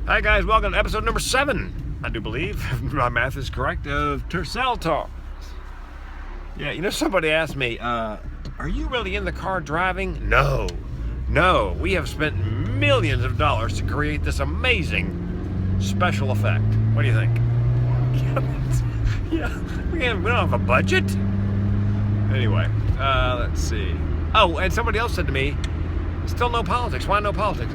Hi guys, welcome to episode number 7, I do believe, if my math is correct, of Tercel Talks. Yeah, you know, somebody asked me, are you really in the car driving? No, we have spent millions of dollars to create this amazing special effect. What do you think? Yeah, we don't have a budget. Anyway, let's see. Oh, and somebody else said to me, still no politics. Why no politics?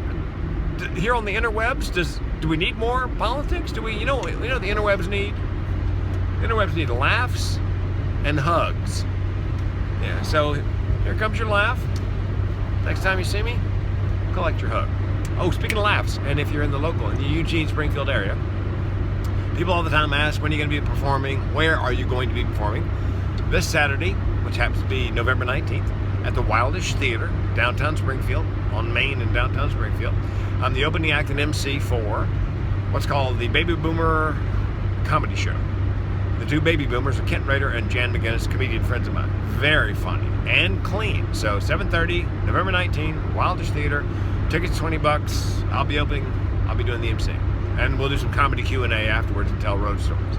Here on the interwebs, do we need more politics? Do we, you know the interwebs need? The interwebs need laughs and hugs. Yeah, so here comes your laugh. Next time you see me, collect your hug. Oh, speaking of laughs, and if you're in the Eugene, Springfield area, people all the time ask, when are you going to be performing? Where are you going to be performing? This Saturday, which happens to be November 19th, at the Wildish Theater, downtown Springfield, on Main in downtown Springfield. I'm the opening act and MC for what's called the Baby Boomer Comedy Show. The two baby boomers are Kent Rader and Jan McGinnis, comedian friends of mine. Very funny and clean. So 7:30, November 19th, Wildish Theater. Tickets $20. I'll be doing the MC. And we'll do some comedy Q&A afterwards and tell road stories,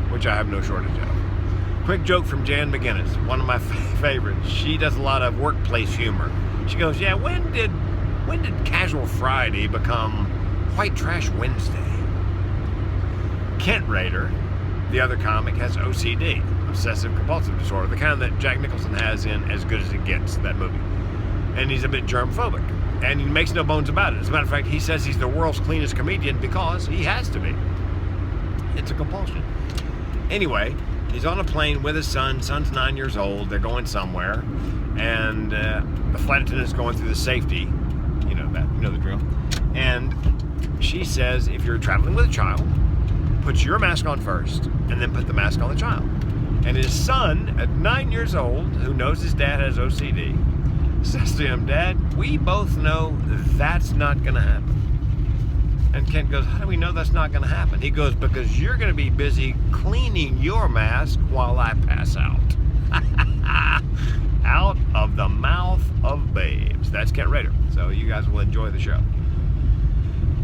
which I have no shortage of. Quick joke from Jan McGinnis, one of my favorites. She does a lot of workplace humor. She goes, yeah, when did Casual Friday become White Trash Wednesday? Kent Rader, the other comic, has OCD, obsessive compulsive disorder, the kind that Jack Nicholson has in As Good as It Gets, that movie. And he's a bit germ-phobic. And he makes no bones about it. As a matter of fact, he says he's the world's cleanest comedian because he has to be. It's a compulsion. Anyway, he's on a plane with his son. Son's 9 years old. They're going somewhere. And the flight attendant's going through the safety. You know the drill. And she says, if you're traveling with a child, put your mask on first, and then put the mask on the child. And his son, at 9 years old, who knows his dad has OCD, says to him, Dad, we both know that's not going to happen. And Kent goes, how do we know that's not going to happen? He goes, because you're going to be busy cleaning your mask while I pass out. Out of the mouth of babes. That's Kent Rader. So you guys will enjoy the show.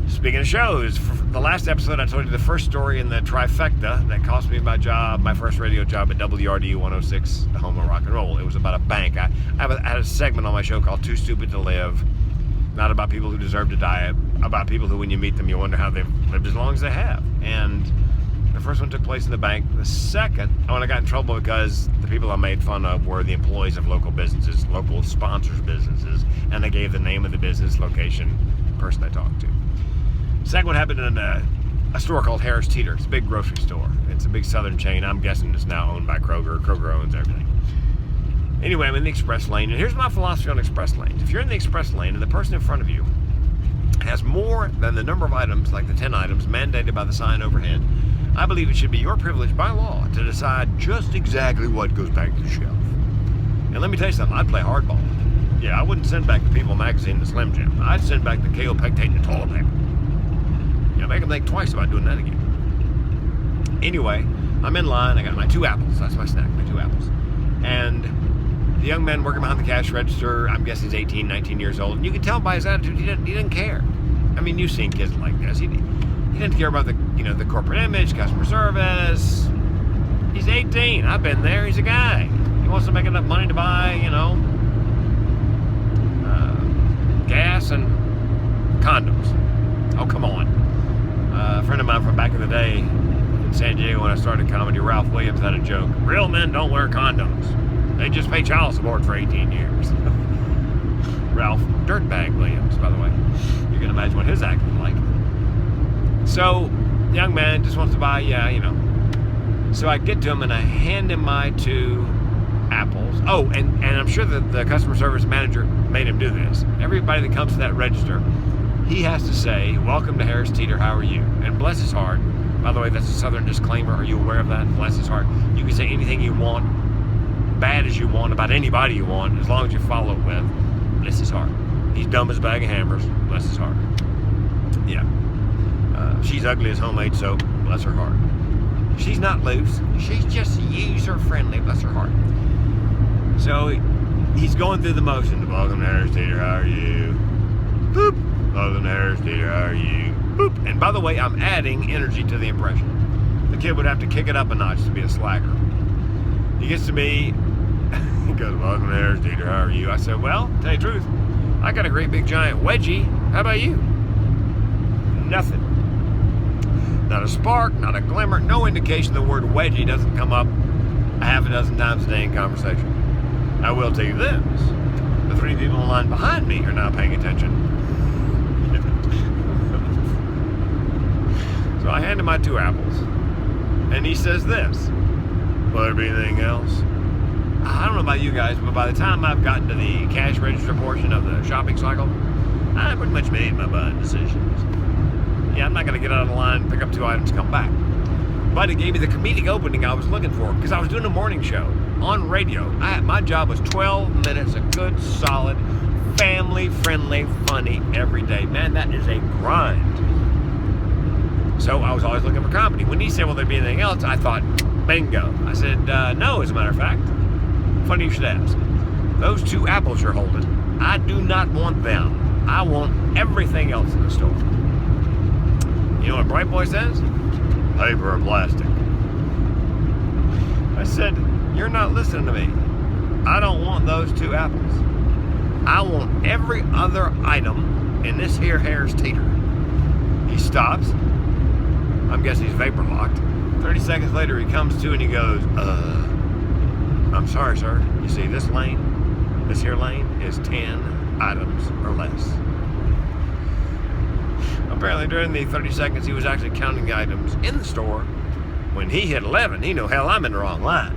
Speaking of shows, for the last episode I told you the first story in the trifecta that cost me my first radio job at WRDU 106, the home of rock and roll. It was about a bank. I had a segment on my show called Too Stupid to Live. Not about people who deserve to die, about people who, when you meet them, you wonder how they've lived as long as they have. And the first one took place in the bank. The second, I got in trouble because the people I made fun of were the employees of local businesses, local sponsors businesses, and they gave the name of the business, location, person I talked to. Second one happened in a store called Harris Teeter. It's a big grocery store. It's a big southern chain. I'm guessing it's now owned by Kroger. Kroger owns everything. Anyway, I'm in the express lane, and here's my philosophy on express lanes. If you're in the express lane and the person in front of you has more than the number of items, like the 10 items mandated by the sign overhead, I believe it should be your privilege by law to decide just exactly what goes back to the shelf. And let me tell you something, I'd play hardball. Yeah, I wouldn't send back the People magazine and the Slim Jim. I'd send back the KO Pectate and the toilet paper. Make them think twice about doing that again. Anyway, I'm in line. I got my 2 apples. That's my snack, my 2 apples. And the young man working behind the cash register, I'm guessing he's 18, 19 years old. And you can tell by his attitude, he didn't care. I mean, you've seen kids like this. He didn't care about the corporate image, customer service. He's 18. I've been there. He's a guy. He wants to make enough money to buy, gas and condoms. Oh, come on. A friend of mine from back in the day in San Diego when I started comedy, Ralph Williams, had a joke. Real men don't wear condoms. They just pay child support for 18 years. Ralph Dirtbag Williams, by the way. You can imagine what his act was like. So, the young man just wants to buy, So I get to him and I hand him my 2 apples. Oh, and I'm sure that the customer service manager made him do this. Everybody that comes to that register, he has to say, welcome to Harris Teeter, how are you? And bless his heart, by the way, that's a southern disclaimer. Are you aware of that? Bless his heart. You can say anything you want, bad as you want, about anybody you want, as long as you follow it with, bless his heart. He's dumb as a bag of hammers, bless his heart. Yeah. She's ugly as homemade soap, bless her heart. She's not loose. She's just user-friendly, bless her heart. So he's going through the motion. Welcome to Harris Teeter, how are you? Boop. Welcome to Harris Teeter, how are you? boop. And by the way, I'm adding energy to the impression. The kid would have to kick it up a notch to be a slacker. He gets to me, he goes, welcome to Harris Teeter, how are you? I said, well, tell you the truth, I got a great big giant wedgie. How about you? Nothing. Not a spark, not a glimmer, no indication the word wedgie doesn't come up a half a dozen times a day in conversation. I will tell you this, the three people in line behind me are now paying attention. So I hand him my 2 apples, and he says this, will there be anything else? I don't know about you guys, but by the time I've gotten to the cash register portion of the shopping cycle, I pretty much made my buying decisions. Yeah, I'm not going to get out of the line, pick up 2 items, come back. But it gave me the comedic opening I was looking for, because I was doing a morning show on radio. My job was 12 minutes of good, solid, family-friendly, funny, every day. Man, that is a grind. So I was always looking for comedy. When he said, will there be anything else? I thought, bingo. I said, no, as a matter of fact. Funny you should ask. Those 2 apples you're holding, I do not want them. I want everything else in the store. You know what Bright Boy says? Paper or plastic. I said, you're not listening to me. I don't want those 2 apples. I want every other item in this here Harris Teeter. He stops. I'm guessing he's vapor locked. 30 seconds later, he comes to and he goes, I'm sorry, sir. You see, this here lane is 10 items or less. Apparently, during the 30 seconds, he was actually counting the items in the store. When he hit 11, he knew, hell, I'm in the wrong line.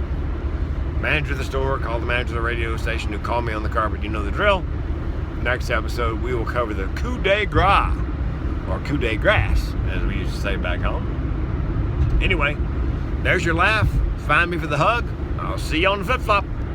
Manager of the store called the manager of the radio station who called me on the carpet. You know the drill. Next episode, we will cover the coup de grace, or coup de grace, as we used to say back home. Anyway, there's your laugh. Find me for the hug. I'll see you on the flip-flop.